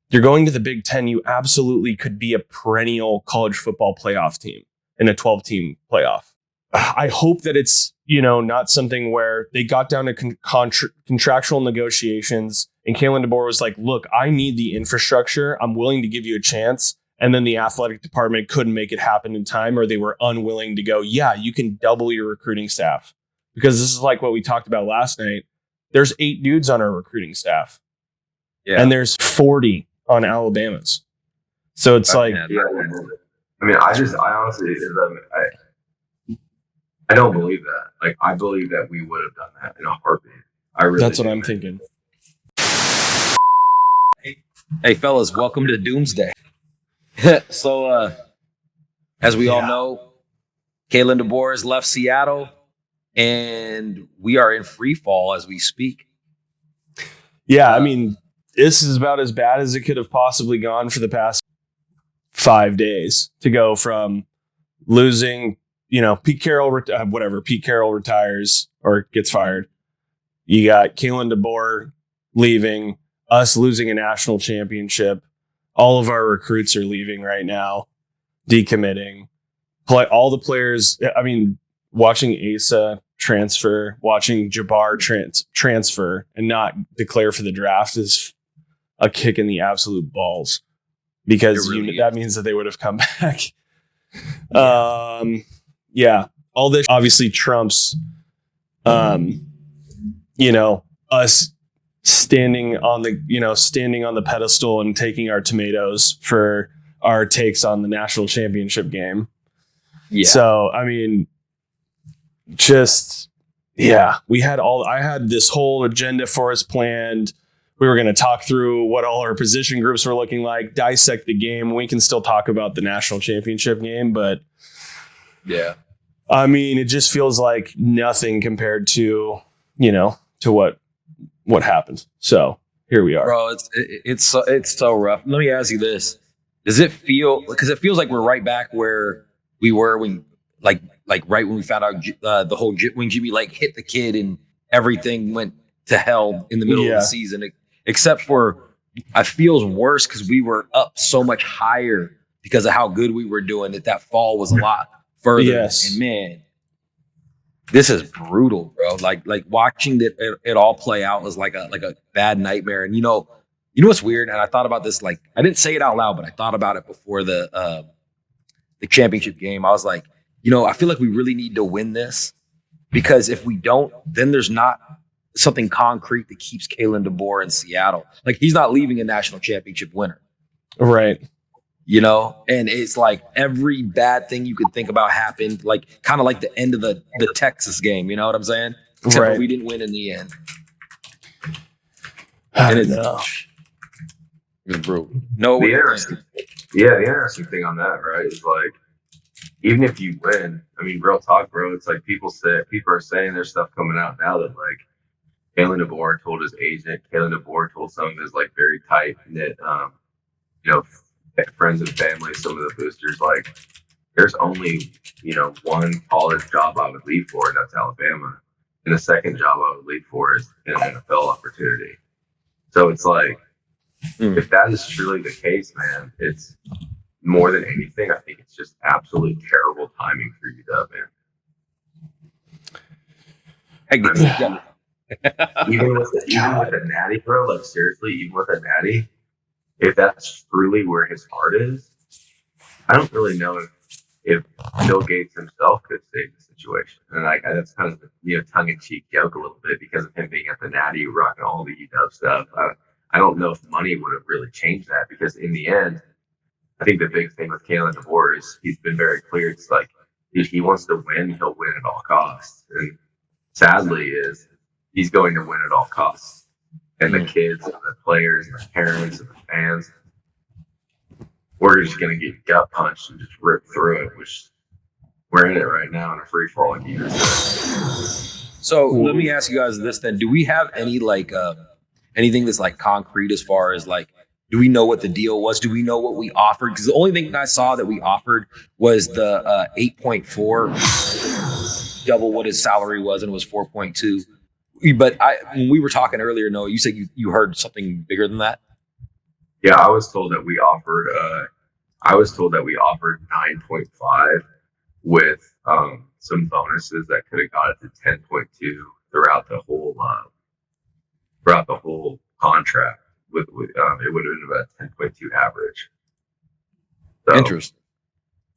You're going to the Big Ten. You absolutely could be a perennial college football playoff team in a 12-team playoff. I hope that it's, not something where they got down to contractual negotiations and Kalen Deboer was like, look, I need the infrastructure. I'm willing to give you a chance. And then the athletic department couldn't make it happen in time, or they were unwilling to go, yeah, you can double your recruiting staff. Because this is like what we talked about last night. There's 8 dudes on our recruiting staff. Yeah. And there's 40 on Alabama's. So it's like... Yeah. I mean, I honestly... I don't believe that. Like, I believe that we would have done that in a heartbeat. That's what I'm thinking. Hey, fellas, welcome to Doomsday. So, as we all know, Kalen Deboer has left Seattle, and we are in free fall as we speak. Yeah, I mean, this is about as bad as it could have possibly gone for the past 5 days to go from losing, Pete Carroll retires or gets fired. You got Kalen Deboer leaving, us losing a national championship. All of our recruits are leaving right now, decommitting. All the players, I mean, watching Asa transfer, watching Jabbar transfer and not declare for the draft is a kick in the absolute balls, because that means that they would have come back. All this obviously trumps, us standing on the pedestal and taking our tomatoes for our takes on the national championship game. Yeah. So, I mean, I had this whole agenda for us planned. We were going to talk through what all our position groups were looking like, dissect the game. We can still talk about the national championship game, but yeah, I mean, it just feels like nothing compared to, to what happened. So here we are. Bro, it's so rough. Let me ask you this. Does it feel, because it feels like we're right back where we were when, like right when we found out the whole when Jimmy hit the kid and everything went to hell in the middle of the season, except for it feels worse because we were up so much higher because of how good we were doing that fall was a lot further. Yes. And man, this is brutal, bro. Like watching it all play out was like a bad nightmare. And you know what's weird? And I thought about this, I didn't say it out loud, but I thought about it before the championship game. I was like, I feel like we really need to win this, because if we don't, then there's not something concrete that keeps Kalen Deboer in Seattle. Like, he's not leaving a national championship winner. Right. And it's like every bad thing you could think about happened, kind of like the end of the Texas game. You know what I'm saying? Except for we didn't win in the end. And it was brutal. The interesting thing on that, right, is even if you win, I mean, real talk, bro, it's like people are saying there's stuff coming out now that Kalen Deboer told his agent, Kalen Deboer told some of his very tight knit, friends and family, some of the boosters, there's only, one college job I would leave for, and that's Alabama. And the second job I would leave for is an NFL opportunity. So it's if that is truly the case, man, it's more than anything, I think it's just absolutely terrible timing for UW, man. Even with the natty, bro, seriously, even with a natty, if that's truly where his heart is, I don't really know if Bill Gates himself could save the situation. And that's kind of tongue-in-cheek joke a little bit because of him being at the natty, rocking all the UW stuff. I don't know if money would have really changed that, because in the end, I think the big thing with Kalen Deboer is he's been very clear. It's if he wants to win, he'll win at all costs. And sadly he's going to win at all costs. And the kids and the players and the parents and the fans, we're just going to get gut punched and just rip through it, which we're in it right now in a free fall like you just said. So let me ask you guys this then. Do we have any anything that's concrete as far as do we know what the deal was? Do we know what we offered? Because the only thing I saw that we offered was the 8.4, double what his salary was, and it was 4.2. But when we were talking earlier, Noah, you said you heard something bigger than that? Yeah, I was told that we offered. I was told that we offered 9.5 with some bonuses that could have got it to 10.2 throughout the whole contract. It would have been about 10.2 average. So, Interesting.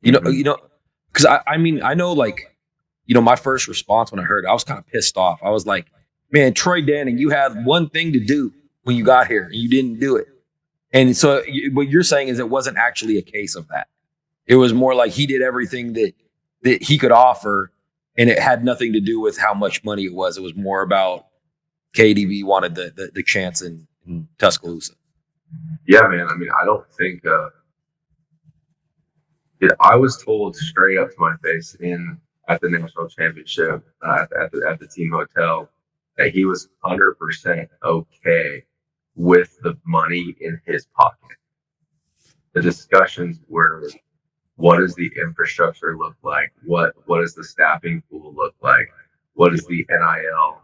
Because I mean, I know, like, my first response when I heard it, I was kind of pissed off. I was like, man, Troy Danning, you had one thing to do when you got here and you didn't do it. And so what you're saying is it wasn't actually a case of that. It was more like he did everything that he could offer, and it had nothing to do with how much money it was. It was more about KDB wanted the chance in Tuscaloosa. yeah, man. I mean, I don't think. I was told straight up to my face at the national championship at the team hotel that he was 100% okay with the money in his pocket. The discussions were, what does the infrastructure look like? What does the staffing pool look like? What does the NIL,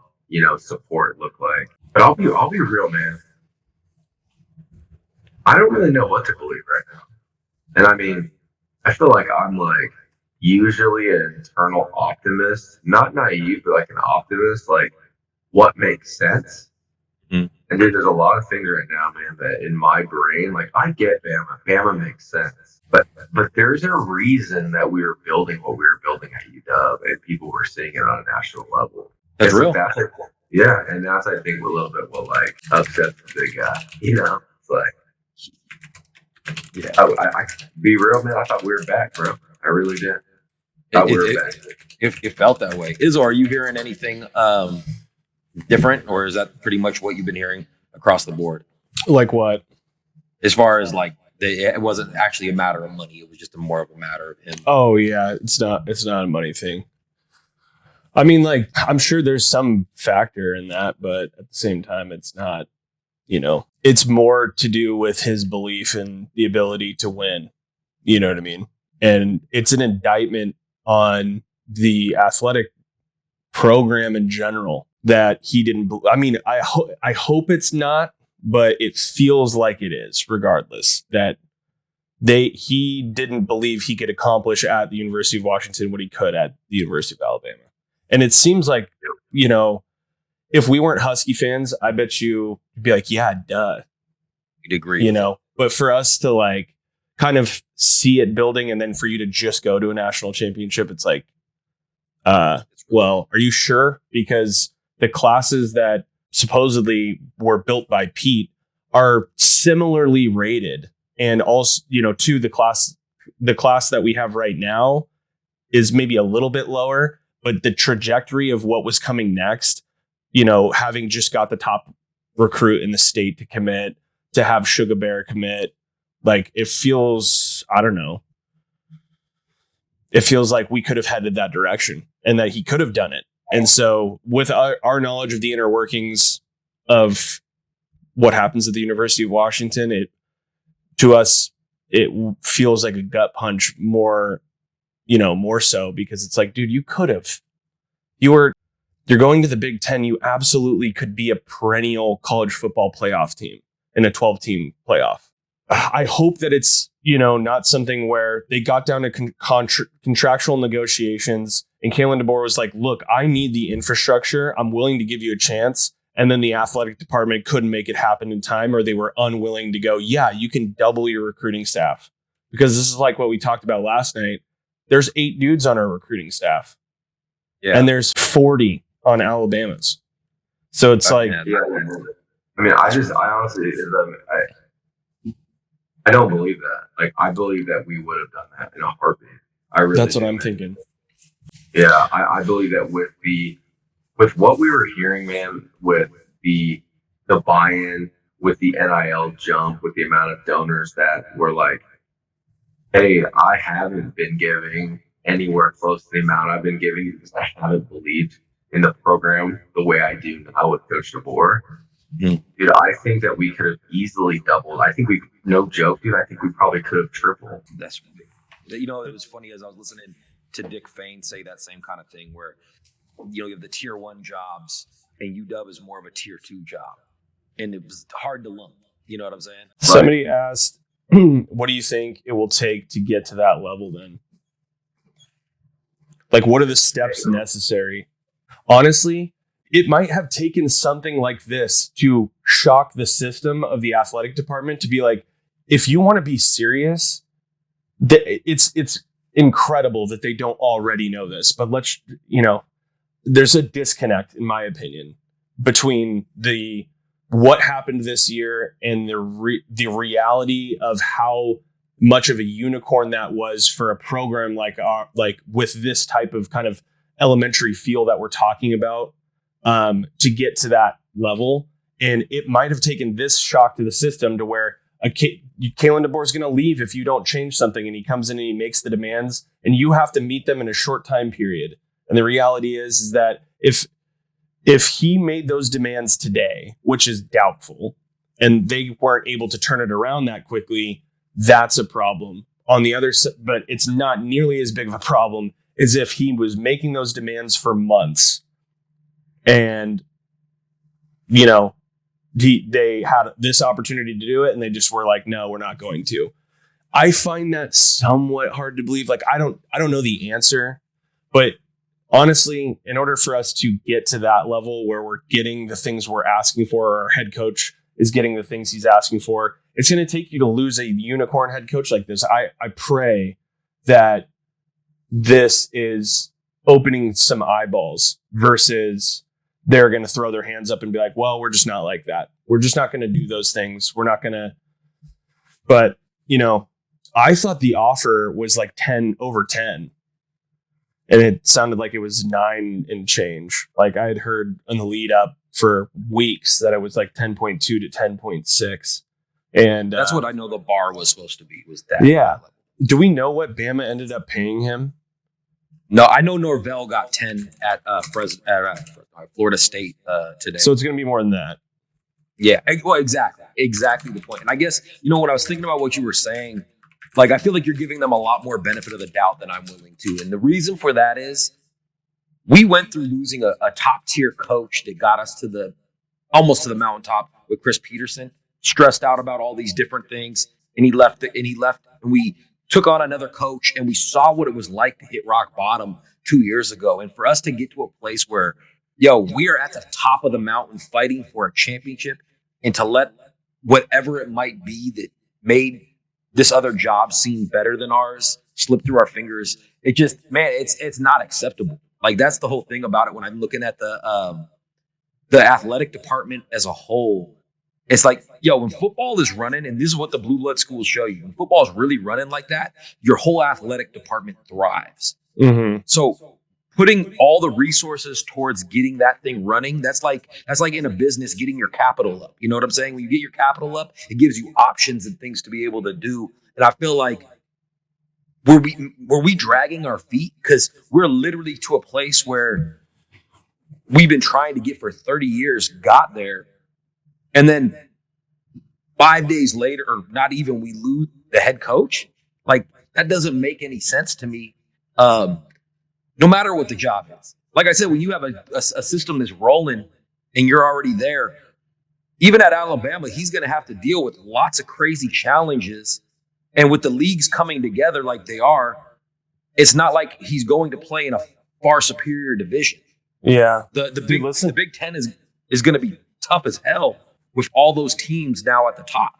support look like? But I'll be real, man. I don't really know what to believe right now. And I mean, I feel like I'm like usually an internal optimist, not naive, but like an optimist, like what makes sense. Mm. And dude, there's a lot of things right now, man, that in my brain, like I get Bama. Bama makes sense. But there's a reason that we were building what we were building at UW and people were seeing it on a national level. That's real. Yeah, and that's I think a little bit what like upset the big guy. It's like I be real, man. I thought we were back, bro. I really did. It felt that way. Izzo, are you hearing anything different, or is that pretty much what you've been hearing across the board? Like what? As far as like it wasn't actually a matter of money; it was just more of a matter of him. Oh yeah, it's not a money thing. I mean, like, I'm sure there's some factor in that, but at the same time, it's not. It's more to do with his belief in the ability to win. You know what I mean? And it's an indictment on the athletic program in general that he didn't. I mean, I hope it's not, but it feels like it is. Regardless, that he didn't believe he could accomplish at the University of Washington what he could at the University of Alabama. And it seems like, if we weren't Husky fans, I bet you'd be like, yeah, duh. You'd agree. But for us to like kind of see it building and then for you to just go to a national championship, it's like, well, are you sure? Because the classes that supposedly were built by Pete are similarly rated. And also, to the class that we have right now is maybe a little bit lower, but the trajectory of what was coming next, having just got the top recruit in the state to commit, to have Sugar Bear commit, like it feels, I don't know. It feels like we could have headed that direction and that he could have done it. And so with our knowledge of the inner workings of what happens at the University of Washington, to us, it feels like a gut punch more so because it's like, dude, you could have. You're going to the Big Ten. You absolutely could be a perennial college football playoff team in a 12-team playoff. I hope that it's, not something where they got down to contractual negotiations and Kalen Deboer was like, look, I need the infrastructure. I'm willing to give you a chance. And then the athletic department couldn't make it happen in time, or they were unwilling to go, yeah, you can double your recruiting staff. Because this is like what we talked about last night. There's 8 dudes on our recruiting staff. Yeah. And there's 40 on Alabama's. So it's like, yeah. I mean, I honestly, I don't believe that. Like, I believe that we would have done that in a heartbeat. That's what I'm thinking. Yeah, I believe that with what we were hearing, man, with the buy-in, with the NIL jump, with the amount of donors that were like, hey, I haven't been giving anywhere close to the amount I've been giving because I haven't believed in the program the way I do now with Coach DeBoer. Mm-hmm. Dude, I think that we could have easily doubled. I think no joke, dude, I think we probably could have tripled. That's, it was funny as I was listening to Dick Fain say that same kind of thing where, you have the tier 1 jobs and UW is more of a tier 2 job. And it was hard to lump. You know what I'm saying? Somebody asked, what do you think it will take to get to that level then? Like, what are the steps necessary? Honestly, it might have taken something like this to shock the system of the athletic department to be like, if you want to be serious, it's incredible that they don't already know this. But there's a disconnect, in my opinion, between what happened this year and the reality of how much of a unicorn that was for a program like with this type of kind of elementary feel that we're talking about, to get to that level. And it might have taken this shock to the system to where Kalen Deboer is going to leave if you don't change something, and he comes in and he makes the demands and you have to meet them in a short time period. And the reality is that if he made those demands today, which is doubtful, and they weren't able to turn it around that quickly, that's a problem. On the other side, but it's not nearly as big of a problem as if he was making those demands for months and, they had this opportunity to do it and they just were like, no, we're not going to. I find that somewhat hard to believe. Like, I don't know the answer, but honestly, in order for us to get to that level where we're getting the things we're asking for, or our head coach is getting the things he's asking for, it's going to take you to lose a unicorn head coach like this. I pray that this is opening some eyeballs versus they're going to throw their hands up and be like, well, we're just not like that. We're just not going to do those things. We're not going to. But, I thought the offer was like 10 over 10. And it sounded like it was 9 and change. Like I had heard in the lead up for weeks that it was like 10.2 to 10.6. And that's what I know the bar was supposed to be, was that. Yeah. Level. Do we know what Bama ended up paying him? No, I know Norvell got 10 at Florida State today. So it's going to be more than that. Yeah, well, exactly the point. And I guess, when I was thinking about what you were saying, like, I feel like you're giving them a lot more benefit of the doubt than I'm willing to. And the reason for that is we went through losing a top tier coach that got us almost to the mountaintop with Chris Peterson, stressed out about all these different things. And he left and we took on another coach and we saw what it was like to hit rock bottom 2 years ago. And for us to get to a place where, we are at the top of the mountain fighting for a championship, and to let whatever it might be that made this other job seem better than ours slip through our fingers, it just, man, it's not acceptable. Like, that's the whole thing about it. When I'm looking at the athletic department as a whole, it's like, when football is running, and this is what the blue blood schools show you, when football is really running like that, your whole athletic department thrives. Mm-hmm. So putting all the resources towards getting that thing running, that's like in a business, getting your capital up. You know what I'm saying? When you get your capital up, it gives you options and things to be able to do. And I feel like, were we dragging our feet? Because we're literally to a place where we've been trying to get for 30 years, got there, and then 5 days later, or not even, we lose the head coach. Like, that doesn't make any sense to me. No matter what the job is. Like I said, when you have a system that's rolling and you're already there, even at Alabama, he's going to have to deal with lots of crazy challenges. And with the leagues coming together like they are, it's not like he's going to play in a far superior division. Yeah. The Big Ten is going to be tough as hell with all those teams now at the top.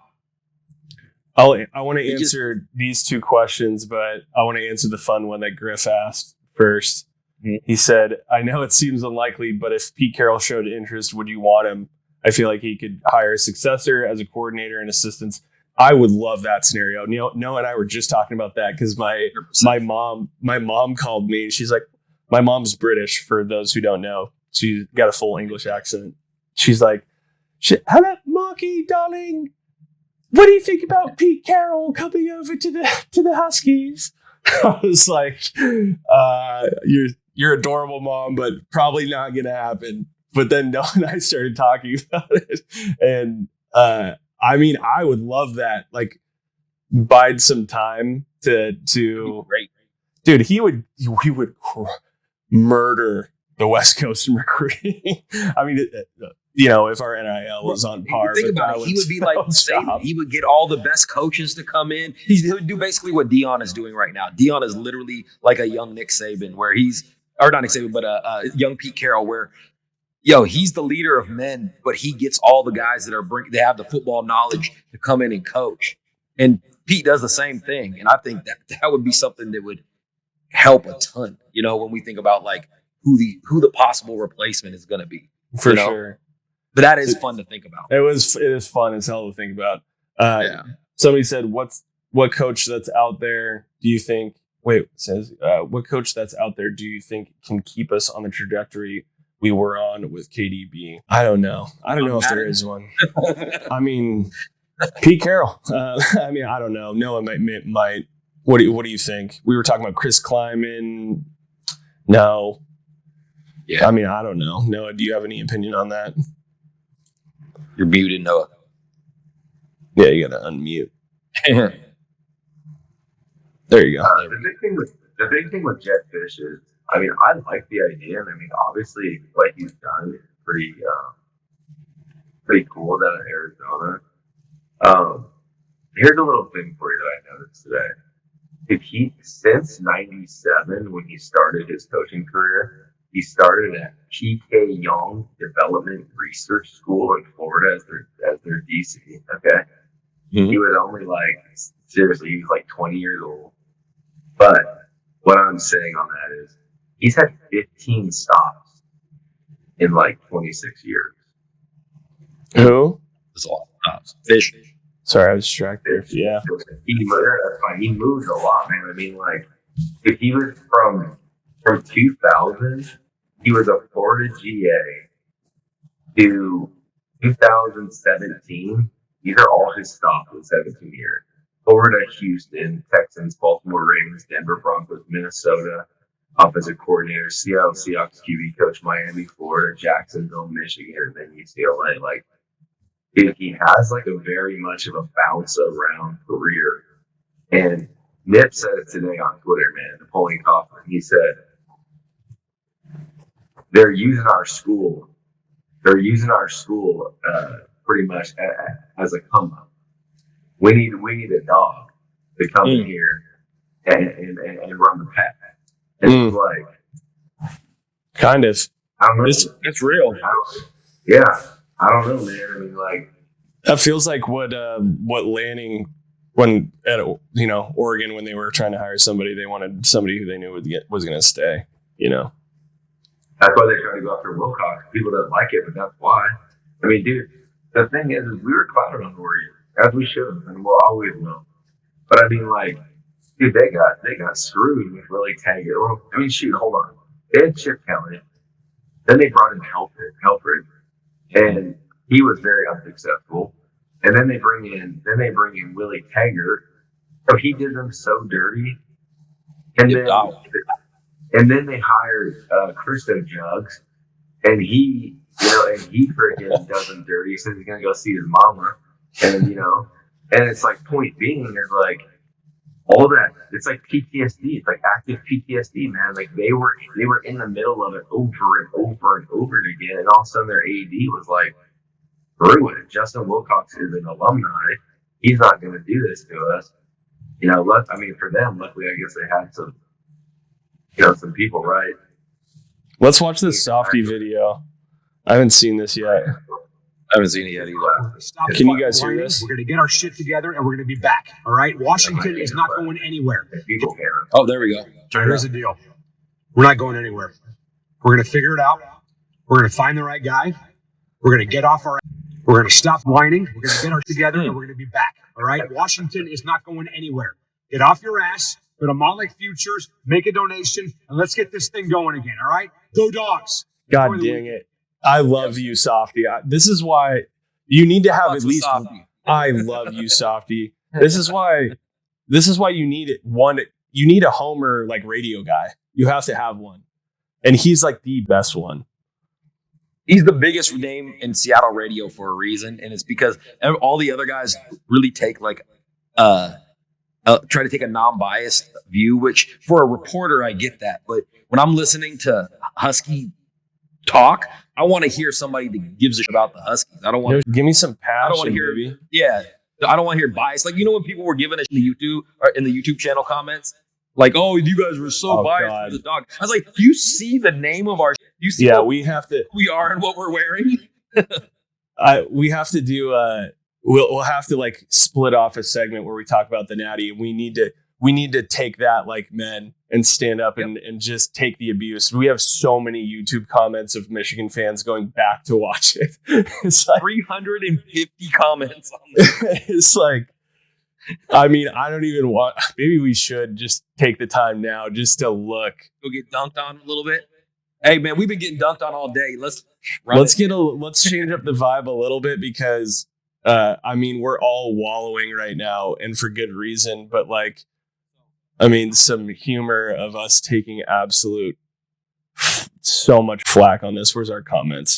I want to answer these two questions, but I want to answer the fun one that Griff asked first. Mm-hmm. He said, I know it seems unlikely, but if Pete Carroll showed interest, would you want him? I feel like he could hire a successor as a coordinator and assistants. I would love that scenario. Noah and I were just talking about that because my mom called me and she's like, my mom's British, for those who don't know. She's got a full English accent. She's like, hello, Marky, darling. What do you think about Pete Carroll coming over to the Huskies? I was like, you're adorable, Mom, but probably not going to happen. But then Noah and I started talking about it. And I mean, I would love that. Like, bide some time to Great. Dude, he would murder the West Coast in recruiting. I mean, if our NIL is on par. Think about it. He would be like Saban. He would get all the best coaches to come in. He would do basically what Dion is doing right now. Dion is literally like a young Nick Saban, where or not Nick Saban, but a young Pete Carroll, where he's the leader of men, but he gets all the guys that they have the football knowledge to come in and coach. And Pete does the same thing. And I think that would be something that would help a ton, when we think about like who the possible replacement is going to be. For sure. But that is fun to think about. It is fun as hell to think about. Somebody said, what coach that's out there do you think, what coach that's out there do you think can keep us on the trajectory we were on with KDB? I don't know. I don't know if there is one. I mean, Pete Carroll. I don't know. Noah might. What do you think? We were talking about Chris Kleiman. No. Yeah. I don't know. Noah, do you have any opinion on that? You're muted, Noah. Yeah, you gotta unmute. There you go. The big thing with Jedd Fisch is, I like the idea, and obviously what he's done is pretty cool down in Arizona. Here's a little thing for you that I noticed today. Since '97, when he started his coaching career, he started at P.K. Young Development Research School in Florida as their DC. Okay, He was only seriously, he was 20 years old. But what I'm saying on that is, he's had 15 stops in 26 years. Who? That's a lot of stops. Fish. Sorry, I was distracted. Yeah. That's fine. He moved a lot, man. If he was from 2000, he was a Florida GA to 2017. These are all his stops in 17 years. Florida, Houston, Texans, Baltimore Ravens, Denver Broncos, Minnesota, offensive coordinator, Seattle Seahawks QB coach, Miami, Florida, Jacksonville, Michigan, and then UCLA. He has a very much of a bounce around career. And Nip said it today on Twitter, man, Napoleon Kaufman. He said, they're using our school pretty much as a come up. We need a dog to come in here and run the pack. And it's kind of. I don't know. It's real. I don't know, man. That feels like what Lanning, when at Oregon, when they were trying to hire somebody, they wanted somebody who they knew was going to stay. That's why they're trying to go after Wilcox. People don't like it, but that's why. Dude, the thing is we were clouded on Oregon, as we should have, and we'll always will. But dude, they got screwed with Willie Taggart. Hold on. They had Chip Kelly, then they brought in Helfrich, and he was very unsuccessful. And then they bring in Willie Taggart. So he did them so dirty. And then they hired Christo Jugs, and he freaking does them dirty. He says he's gonna go see his mama, and and it's point being is all that. It's PTSD. It's active PTSD, man. They were in the middle of it over and over and over again, and all of a sudden their AD was screw it. Justin Wilcox is an alumni. He's not going to do this to us. For them, luckily, I guess they had some people, right? Let's watch this Softy video. I haven't seen this yet. I haven't seen it yet either. Can you guys hear this? We're going to get our shit together, and we're going to be back. All right? Washington is not going anywhere. Oh, there we go. Here's the deal. We're not going anywhere. We're going to figure it out. We're going to find the right guy. We're going to get off our... We're going to stop whining. We're going to get our shit together, and we're going to be back. All right? Washington is not going anywhere. Get off your ass. Go to Motley Futures. Make a donation, and let's get this thing going again. All right? Go Dogs. God dang it. I love you, Softy. This is why you need to have at least. I love you, Softy. This is why you need it. You need a Homer radio guy. You have to have one, and he's the best one. He's the biggest name in Seattle radio for a reason, and it's because all the other guys really take try to take a non-biased view. Which for a reporter, I get that, but when I'm listening to Husky talk. I want to hear somebody that gives a shit about the Huskies. I don't want. Give me some passion. I don't want to hear. Baby. Yeah, I don't want to hear bias. Like when people were giving us in the YouTube channel comments, like, "Oh, you guys were so biased God. for the dog." I was like, "Do you see the name of our? Do you see? Yeah, what we have to. we are and what we're wearing." We have to do. We'll have to like split off a segment where we talk about the Natty, and we need to take that like men and stand up and just take the abuse. We have so many YouTube comments of Michigan fans going back to watch it. It's like 350 comments on this. it's like, I mean, I don't even want. Maybe we should just take the time now just to look. Go get dunked on a little bit. Hey man, we've been getting dunked on all day. Let's change up the vibe a little bit because I mean we're all wallowing right now and for good reason, but like I mean some humor of us taking absolute so much flack on this. Where's our comments?